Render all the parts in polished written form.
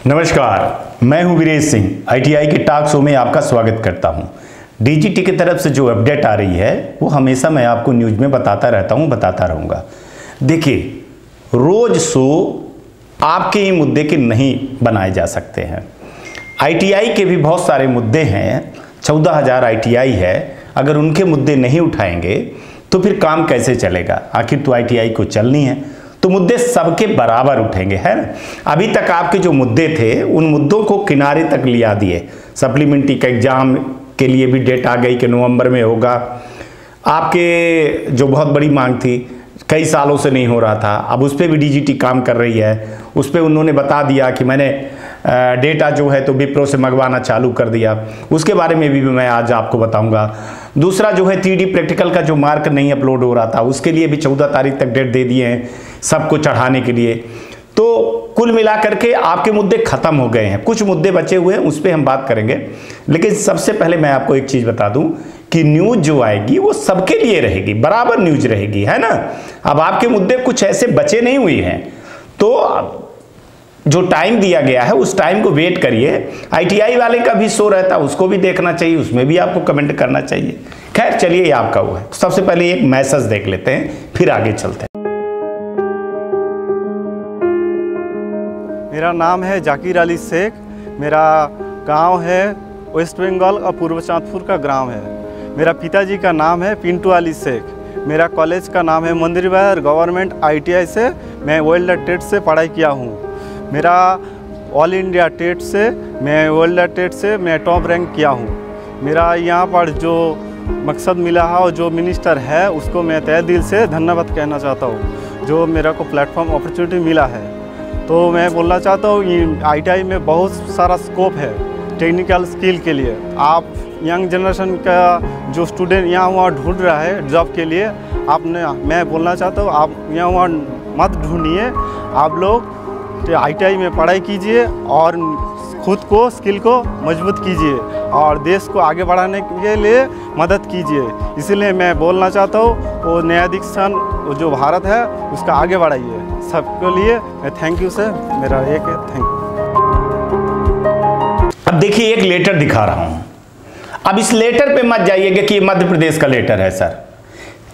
नमस्कार, मैं हूं वीरेश सिंह। आईटीआई के टॉक शो में आपका स्वागत करता हूं। डीजीटी की तरफ से जो अपडेट आ रही है वो हमेशा मैं आपको न्यूज़ में बताता रहता हूं, बताता रहूंगा। देखिए, रोज शो आपके ही मुद्दे के नहीं बनाए जा सकते हैं। आईटीआई के भी बहुत सारे मुद्दे हैं, 14,000 आईटीआई है। अगर उनके मुद्दे नहीं उठाएंगे तो फिर काम कैसे चलेगा? आखिर तो आईटीआई को चलनी है, तो मुद्दे सबके बराबर उठेंगे, है ना। अभी तक आपके जो मुद्दे थे उन मुद्दों को किनारे तक लिया दिए। सप्लीमेंट्री का एग्जाम के लिए भी डेट आ गई कि नवंबर में होगा। आपके जो बहुत बड़ी मांग थी, कई सालों से नहीं हो रहा था, अब उस पर भी डीजीटी काम कर रही है। उस पर उन्होंने बता दिया कि मैंने डेटा जो है तो विप्रो से मंगवाना चालू कर दिया। उसके बारे में भी मैं आज आपको बताऊंगा। दूसरा जो है 3D प्रैक्टिकल का जो मार्क नहीं अपलोड हो रहा था, उसके लिए भी 14 तारीख तक डेट दे दिए हैं सबको चढ़ाने के लिए। तो कुल मिलाकर के आपके मुद्दे खत्म हो गए हैं, कुछ मुद्दे बचे हुए हैं, उस पर हम बात करेंगे। लेकिन सबसे पहले मैं आपको एक चीज़ बता दूं कि न्यूज़ जो आएगी वो सबके लिए रहेगी, बराबर न्यूज़ रहेगी, है ना। अब आपके मुद्दे कुछ ऐसे बचे नहीं हुए हैं, तो जो टाइम दिया गया है उस टाइम को वेट करिए। आईटीआई वाले का भी शो रहता है, उसको भी देखना चाहिए, उसमें भी आपको कमेंट करना चाहिए। खैर चलिए, ये आपका हुआ है। तो सबसे पहले एक मैसेज देख लेते हैं, फिर आगे चलते हैं। मेरा नाम है जाकिर अली शेख। मेरा गांव है वेस्ट बंगाल और पूर्व चांदपुर का गांव है। मेरा पिताजी का नाम है पिंटू अली शेख। मेरा कॉलेज का नाम है मंदिर बाजार गवर्नमेंट आईटीआई से मैं वेल्डर टेट से पढ़ाई किया हूँ। मेरा ऑल इंडिया टेट से मैं वेल्डर टेट से मैं टॉप रैंक किया हूँ। मेरा यहाँ पर जो मकसद मिला है और जो मिनिस्टर है उसको मैं तहे दिल से धन्यवाद कहना चाहता हूँ, जो मेरा को प्लेटफॉर्म अपॉर्चुनिटी मिला है। तो मैं बोलना चाहता हूँ आईटीआई में बहुत सारा स्कोप है टेक्निकल स्किल के लिए। आप यंग जनरेशन का जो स्टूडेंट यहाँ वहाँ ढूंढ रहा है जॉब के लिए, मैं बोलना चाहता हूँ आप यहाँ वहाँ मत ढूंढिए। आप लोग आईटीआई में पढ़ाई कीजिए और खुद को स्किल को मजबूत कीजिए और देश को आगे बढ़ाने के लिए मदद कीजिए। इसीलिए मैं बोलना चाहता हूँ वो न्यायाधीशन जो भारत है उसका आगे बढ़ाइए। सबके लिए मैं थैंक यू सर, मेरा एक है थैंक यू। अब देखिए, एक लेटर दिखा रहा हूँ। अब इस लेटर पे मत जाइएगा कि ये मध्य प्रदेश का लेटर है सर।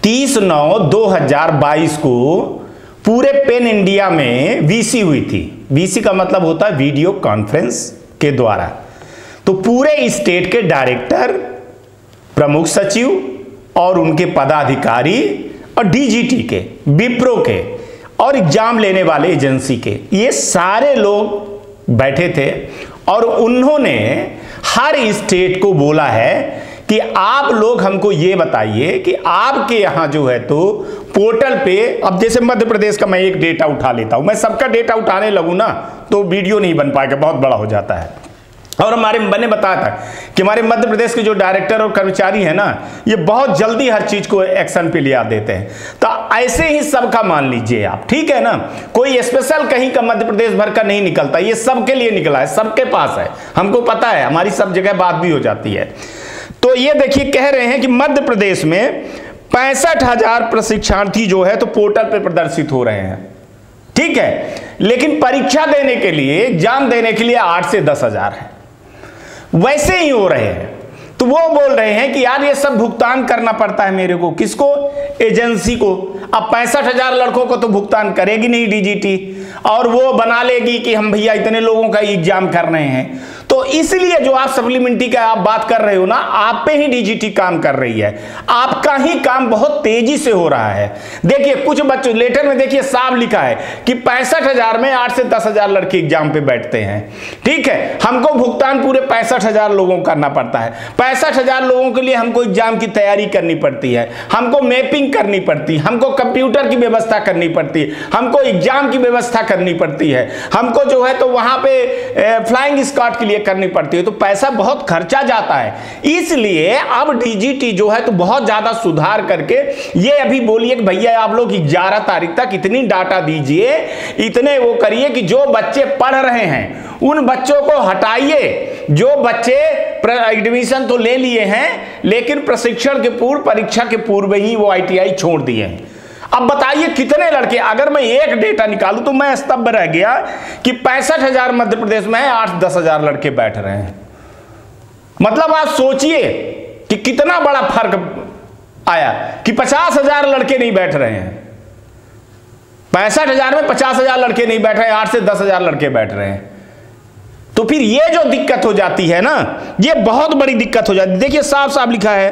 30/9/2022 को पूरे पेन इंडिया में वीसी हुई थी। वीसी का मतलब होता है वीडियो कॉन्फ्रेंस के द्वारा। तो पूरे स्टेट के डायरेक्टर, प्रमुख सचिव और उनके पदाधिकारी और डीजीटी के, विप्रो के और एग्जाम लेने वाले एजेंसी के, ये सारे लोग बैठे थे और उन्होंने हर स्टेट को बोला है कि आप लोग हमको ये बताइए कि आपके यहाँ जो है तो पोर्टल पे, अब जैसे मध्य प्रदेश का मैं एक डेटा उठा लेता हूँ, मैं सबका डेटा उठाने लगूँ ना तो वीडियो नहीं बन पाएगा, बहुत बड़ा हो जाता है। और मैंने बताया था कि हमारे मध्य प्रदेश के जो डायरेक्टर और कर्मचारी हैं ना, ये बहुत जल्दी हर चीज को एक्शन पे ले आ देते हैं। तो ऐसे ही सबका मान लीजिए आप, ठीक है ना। कोई स्पेशल कहीं का मध्य प्रदेश भर का नहीं निकलता, ये सबके लिए निकला है, सबके पास है, हमको पता है, हमारी सब जगह बात भी हो जाती है। तो ये देखिए, कह रहे हैं कि मध्य प्रदेश में 65,000 प्रशिक्षणार्थी जो है तो पोर्टल पे प्रदर्शित हो रहे हैं, ठीक है। लेकिन परीक्षा देने के लिए, एग्जाम देने के लिए 8 से 10,000 है, वैसे ही हो रहे हैं। तो वो बोल रहे हैं कि यार ये सब भुगतान करना पड़ता है मेरे को, किसको? एजेंसी को। अब 65,000 लड़कों को तो भुगतान करेगी नहीं डीजीटी, और वो बना लेगी कि हम भैया इतने लोगों का एग्जाम कर रहे हैं। तो इसलिए जो आप सप्लीमेंट्री का आप बात कर रहे हो ना, आप पे ही डीजीटी काम कर रही है, आपका ही काम बहुत तेजी से हो रहा है। देखिए, कुछ बच्चों लेटर में देखिए साफ लिखा है कि 65,000 में 8 से 10,000 लड़के एग्जाम पे बैठते हैं, ठीक है। हमको भुगतान पूरे 65,000 लोगों को करना पड़ता है। 65,000 लोगों के लिए हमको एग्जाम की तैयारी करनी पड़ती है, हमको मैपिंग करनी पड़ती है, हमको कंप्यूटर की व्यवस्था करनी पड़ती है, हमको एग्जाम की व्यवस्था करनी पड़ती है, हमको जो है तो वहां पे फ्लाइंग स्क्वाड के लिए करनी पड़ती है। तो पैसा बहुत खर्चा जाता है। इसलिए अब डीजीटी जो है तो बहुत ज्यादा सुधार करके ये अभी बोलिए कि भैया आप लोग 11 तारीख तक इतनी डाटा दीजिए, इतने वो करिए कि जो बच्चे पढ़ रहे हैं उन बच्चों को हटाइए। जो बच्चे एडमिशन तो ले लिए हैं लेकिन प्रशिक्षण के पूर्व, परीक्षा के पूर्व ही वो आईटीआई छोड़ दिए हैं। अब बताइए कितने लड़के, अगर मैं एक डेटा निकालूं तो मैं स्तब्ध रह गया कि 65,000 मध्य प्रदेश में 8-10 हजार लड़के बैठ रहे हैं। मतलब आप सोचिए कि कितना बड़ा फर्क आया कि 50,000 लड़के नहीं बैठ रहे हैं। 65,000 में 50,000 लड़के नहीं बैठ रहे हैं, 8 से 10 हजार लड़के बैठ रहे हैं। तो फिर ये जो दिक्कत हो जाती है ना, ये बहुत बड़ी दिक्कत हो जाती है। देखिए साफ साफ लिखा है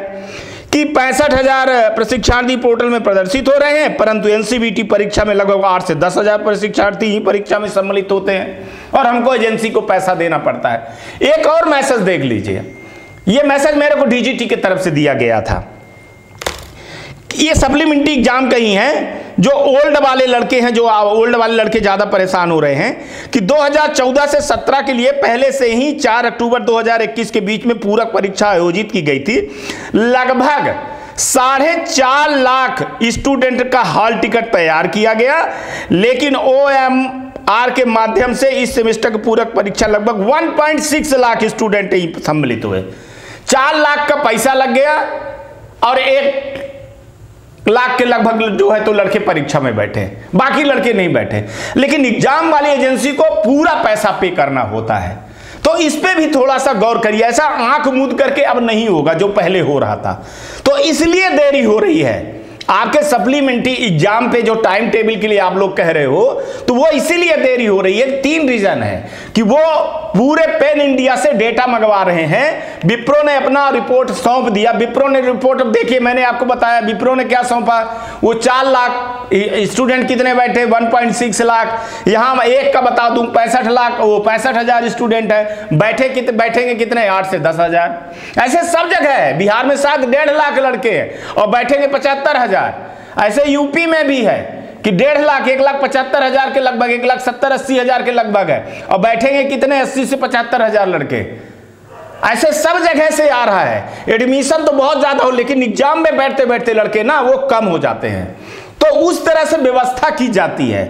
कि 65,000 प्रशिक्षणार्थी पोर्टल में प्रदर्शित हो रहे हैं, परंतु एनसीवीटी परीक्षा में लगभग 8 से 10 हजार प्रशिक्षणार्थी ही परीक्षा में सम्मिलित होते हैं और हमको एजेंसी को पैसा देना पड़ता है। एक और मैसेज देख लीजिए, ये मैसेज मेरे को डीजीटी की तरफ से दिया गया था। ये सप्लीमेंट्री एग्जाम कहीं है, जो ओल्ड वाले लड़के हैं, जो ओल्ड वाले लड़के ज्यादा परेशान हो रहे हैं कि 2014 से 17 के लिए पहले से ही 4 अक्टूबर 2021 के बीच में पूरक परीक्षा आयोजित की गई थी। लगभग 4.5 लाख स्टूडेंट का हॉल टिकट तैयार किया गया, लेकिन OMR के माध्यम से इस सेमेस्टर की पूरक परीक्षा लगभग 1.6 लाख स्टूडेंट ही सम्मिलित हुए। 4 लाख का पैसा लग गया और 1 लाख के लगभग जो है तो लड़के परीक्षा में बैठे, बाकी लड़के नहीं बैठे। लेकिन एग्जाम वाली एजेंसी को पूरा पैसा पे करना होता है, तो इस पे भी थोड़ा सा गौर करिए। ऐसा आंख मूंद करके अब नहीं होगा जो पहले हो रहा था। तो इसलिए देरी हो रही है आपके सप्लीमेंट्री एग्जाम पे, जो टाइम टेबल के लिए आप लोग कह रहे हो, तो वो इसीलिए देरी हो रही है। 3 रीजन है कि वो पूरे पेन इंडिया से डेटा मंगवा रहे हैं। विप्रो ने अपना रिपोर्ट सौंप दिया। विप्रो ने रिपोर्ट, अब देखिए मैंने आपको बताया विप्रो ने क्या सौंपा, वो 4 लाख स्टूडेंट कितने बैठे, 1.6 लाख। यहां एक का बता दूं 65 लाख, वो 65,000 स्टूडेंट है, बैठेंगे कितने, 8 से 10 हजार। ऐसे सब जगह है, बिहार में शायद 1.5 लाख लड़के हैं और बैठेंगे 75,000। ऐसे यूपी में भी है कि 1.5 लाख, 1,75,000 के लगभग, 1,70,000-80 हजार के लगभग है और बैठेंगे कितने, 80 से 75,000 लड़के। ऐसे सब जगह से आ रहा है। एडमिशन तो बहुत ज्यादा हो, लेकिन एग्जाम में बैठते बैठते लड़के ना वो कम हो जाते हैं। तो उस तरह से व्यवस्था की जाती है।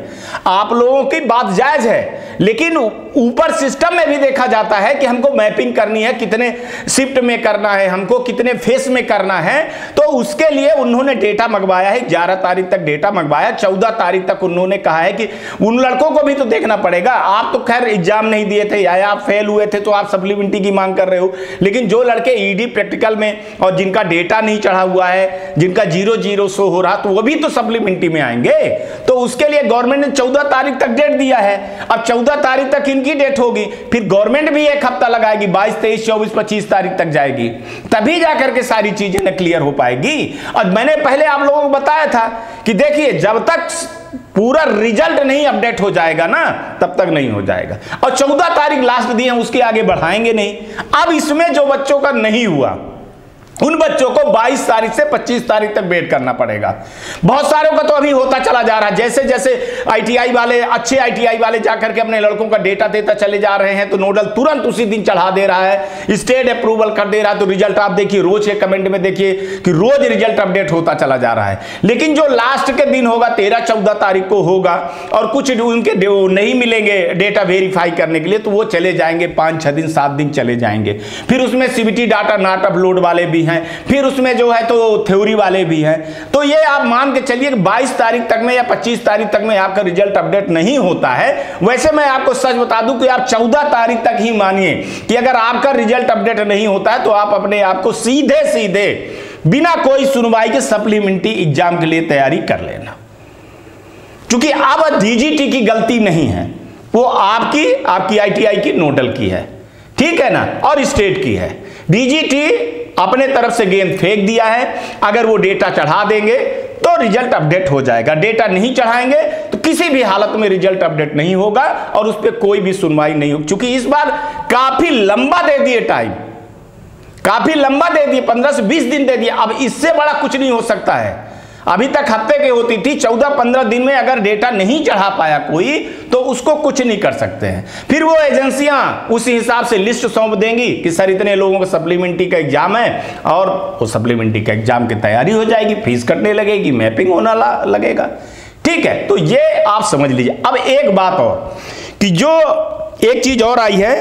आप लोगों की बात जायज है, लेकिन ऊपर सिस्टम में भी देखा जाता है कि हमको मैपिंग करनी है, कितने शिफ्ट में करना है, हमको कितने फेस में करना है। तो उसके लिए उन्होंने डेटा मंगवाया है, 11 तारीख तक डेटा मंगवाया। 14 तारीख तक उन्होंने कहा है कि उन लड़कों को भी तो देखना पड़ेगा। आप तो खैर एग्जाम नहीं दिए थे या आप फेल हुए थे तो आप सप्लीमेंट्री की मांग कर रहे हो, लेकिन जो लड़के ईडी प्रैक्टिकल में और जिनका डेटा नहीं चढ़ा हुआ है, जिनका 0-0 शो हो रहा, तो वो भी तो सप्लीमेंट्री में आएंगे। तो उसके लिए गवर्नमेंट ने 14 तारीख तक डेट दिया है। अब 14 तारीख तक इनकी डेट होगी, फिर गवर्नमेंट भी 1 हफ्ता लगाएगी, 22, 23, 24, 25 तारीख तक जाएगी, तभी जाकर के सारी चीजें न क्लियर हो पाएगी। और मैंने पहले आप लोगों को बताया था कि देखिए जब तक पूरा रिजल्ट नहीं अपडेट हो जाएगा ना, तब तक नहीं हो जाएगा। और 14 तारीख लास्ट दिए हैं, उसके आगे बढ़ाएंगे नहीं। अब इसमें जो बच्चों का नहीं हुआ, उन बच्चों को 22 तारीख से 25 तारीख तक वेट करना पड़ेगा। बहुत सारों का तो अभी होता चला जा रहा है। जैसे जैसे आईटीआई वाले, अच्छे आईटीआई वाले जाकर के अपने लड़कों का डेटा देता चले जा रहे हैं, तो नोडल तुरंत उसी दिन चढ़ा दे रहा है, स्टेट अप्रूवल कर दे रहा है। तो रिजल्ट आप देखिए, रोज के कमेंट में देखिए कि रोज रिजल्ट अपडेट होता चला जा रहा है। लेकिन जो लास्ट के दिन होगा, 13-14 तारीख को होगा, और कुछ उनके नहीं मिलेंगे डेटा वेरीफाई करने के लिए, तो वो चले जाएंगे 5-6 दिन, 7 दिन चले जाएंगे। फिर उसमें सीबीटी डाटा नॉट अपलोड वाले भी हैं, फिर उसमें जो है तो थ्योरी वाले भी हैं। तो ये आप मान के चलिए कि 22 तारीख तक में या 25 तारीख तक में आपका रिजल्ट अपडेट नहीं होता है। वैसे मैं आपको सच बता दूं कि आप 14 तारीख तक ही मानिए कि अगर आपका रिजल्ट अपडेट नहीं होता है तो आप अपने आप को सीधे सीधे बिना कोई सुनवाई के सप्लीमेंट्री एग्जाम के लिए तैयारी कर लेना। क्योंकि अब डीजीटी की गलती नहीं है, वो आपकी आईटीआई की नोडल की है, ठीक है ना, और स्टेट की है। डीजीटी अपने तरफ से गेंद फेंक दिया है। अगर वो डेटा चढ़ा देंगे तो रिजल्ट अपडेट हो जाएगा, डेटा नहीं चढ़ाएंगे तो किसी भी हालत में रिजल्ट अपडेट नहीं होगा और उस पर कोई भी सुनवाई नहीं होगी। क्योंकि इस बार काफी लंबा दे दिए टाइम, काफी लंबा दे दिए, 15 से 20 दिन दे दिए। अब इससे बड़ा कुछ नहीं हो सकता है। अभी तक हफ्ते की होती थी, 14-15 दिन में अगर डेटा नहीं चढ़ा पाया कोई तो उसको कुछ नहीं कर सकते हैं। फिर वो एजेंसियां उस हिसाब से लिस्ट सौंप देंगी कि सर इतने लोगों का सप्लीमेंट्री का एग्जाम है, और वो सप्लीमेंट्री का एग्जाम की तैयारी हो जाएगी, फीस कटने लगेगी, मैपिंग होना लगेगा, ठीक है। तो ये आप समझ लीजिए। अब एक बात और कि जो एक चीज और आई है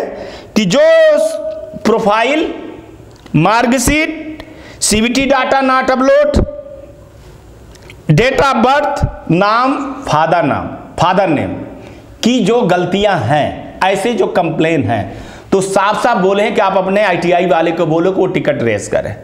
कि जो profile, marksheet, CBT data not upload date of birth, नाम, फादर नेम की जो गलतियां हैं, ऐसे जो कंप्लेन हैं, तो साफ साफ बोले हैं कि आप अपने ITI वाले को बोलो कि वो टिकट रेस करे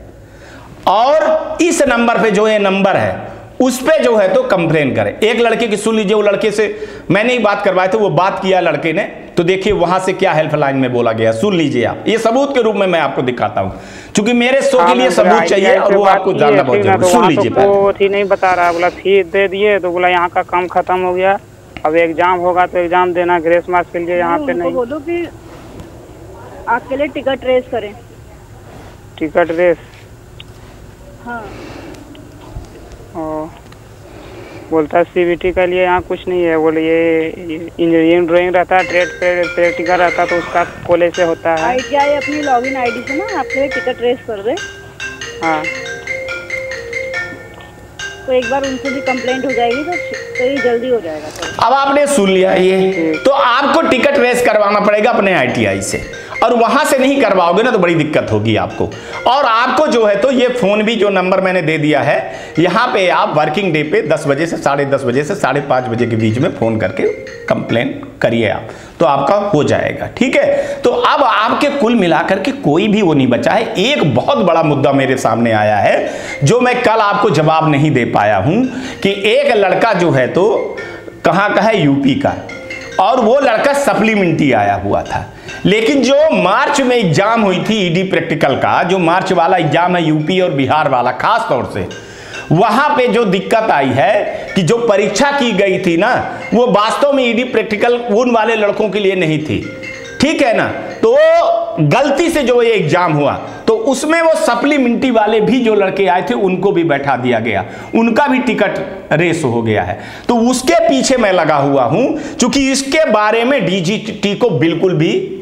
और इस नंबर पे जो ये नंबर है उस पे जो है तो कंप्लेन करें। एक लड़के की सुन लीजिए, वो लड़के से मैंने ही बात करवाए थे, वो बात किया लड़के ने, तो देखिए वहां से क्या हेल्पलाइन में बोला गया, सुन लीजिए आप। ये सबूत के रूप में मैं आपको दिखाता हूं, क्योंकि मेरे शो के लिए सबूत चाहिए और वो आपको जानना बहुत जरूरी। सुन लीजिए पहले। नहीं बता रहा, बोला फीस दे दिए तो बोला यहाँ का काम खत्म हो गया, अब एग्जाम होगा तो एग्जाम देना, ग्रेस मार्क्स के लिए यहाँ पे नहीं। बोलो कि आपके लिए टिकट रेस करें। Ticket raise? हाँ। बोलता है CBT के लिए यहाँ कुछ नहीं है, बोले ये इंजीनियरिंग ड्राइंग रहता है, ट्रेड प्रैक्टिकल रहता है तो उसका कॉलेज से होता है। ITI अपनी लॉगिन ID से ना आपके लिए टिकट रेस कर दे। हाँ, तो एक बार उनसे भी कंप्लेंट हो जाएगी तो ये जल्दी हो जाएगा। तो अब आपने सुन लिया ये, तो आपको टिकट रेस करवाना पड़ेगा अपने ITI से, और वहां से नहीं करवाओगे ना तो बड़ी दिक्कत होगी आपको। और आपको जो है तो ये फोन भी जो नंबर मैंने दे दिया है, यहाँ पे आप वर्किंग डे पे 10 बजे से 10:30 बजे से 5:30 बजे के बीच में फोन करके कंप्लेन करिए आप, तो आपका हो जाएगा। ठीक है, तो अब आपके कुल मिलाकर के कोई भी वो नहीं बचा है। एक बहुत बड़ा मुद्दा मेरे सामने आया है जो मैं कल आपको जवाब नहीं दे पाया हूं, कि एक लड़का जो है तो कहाँ का है, यूपी का, और वो लड़का सप्लीमेंट्री आया हुआ था, लेकिन जो मार्च में एग्जाम हुई थी ED प्रैक्टिकल का, जो मार्च वाला एग्जाम है यूपी और बिहार वाला खास तौर से, वहां पे जो दिक्कत आई है कि जो परीक्षा की गई थी ना, वो वास्तव में ED प्रैक्टिकल उन वाले लड़कों के लिए नहीं थी। ठीक है ना, तो गलती से जो ये एग्जाम हुआ तो उसमें वो सप्लीमेंट्री वाले भी जो लड़के आए थे उनको भी बैठा दिया गया, उनका भी टिकट रेस हो गया है। तो उसके पीछे मैं लगा हुआ हूं, क्योंकि इसके बारे में DGT को बिल्कुल भी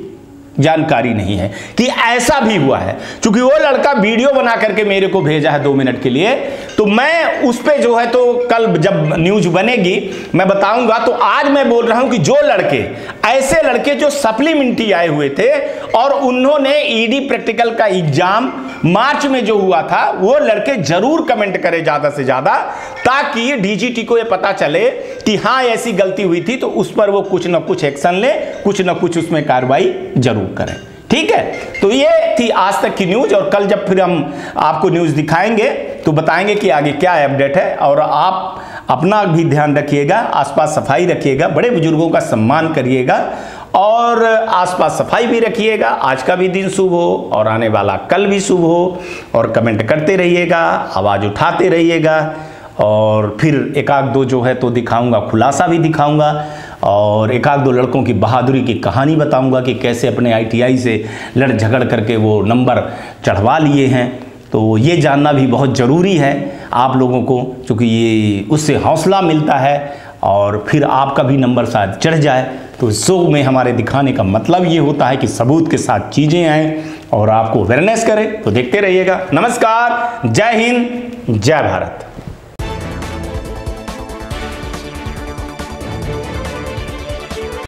जानकारी नहीं है कि ऐसा भी हुआ है। क्योंकि वो लड़का वीडियो बना करके मेरे को भेजा है 2 मिनट के लिए, तो मैं उस पे जो है तो कल जब न्यूज बनेगी मैं बताऊंगा। तो आज मैं बोल रहा हूं कि जो लड़के, ऐसे लड़के जो सप्लीमेंट्री आए हुए थे और उन्होंने ED प्रैक्टिकल का एग्जाम मार्च में जो हुआ था, वो लड़के जरूर कमेंट करें ज्यादा से ज्यादा, ताकि DGT को ये पता चले कि हाँ ऐसी गलती हुई थी, तो उस पर वो कुछ ना कुछ एक्शन ले, कुछ ना कुछ उसमें कार्रवाई जरूर करें। ठीक है, तो ये थी आज तक की न्यूज, और कल जब फिर हम आपको न्यूज दिखाएंगे तो बताएंगे कि आगे क्या अपडेट है। और आप अपना भी ध्यान रखिएगा, आसपास सफाई रखिएगा, बड़े बुजुर्गों का सम्मान करिएगा और आसपास सफाई भी रखिएगा। आज का भी दिन शुभ हो और आने वाला कल भी शुभ हो, और कमेंट करते रहिएगा, आवाज उठाते रहिएगा, और फिर एक आध दो जो है तो दिखाऊंगा, खुलासा भी दिखाऊंगा, और एक आध दो लड़कों की बहादुरी की कहानी बताऊंगा कि कैसे अपने ITI से लड़ झगड़ करके वो नंबर चढ़वा लिए हैं। तो ये जानना भी बहुत ज़रूरी है आप लोगों को, क्योंकि ये उससे हौसला मिलता है और फिर आपका भी नंबर शायद चढ़ जाए। तो शो में हमारे दिखाने का मतलब ये होता है कि सबूत के साथ चीज़ें आएँ और आपको अवेयरनेस करें। तो देखते रहिएगा। नमस्कार, जय हिंद, जय भारत।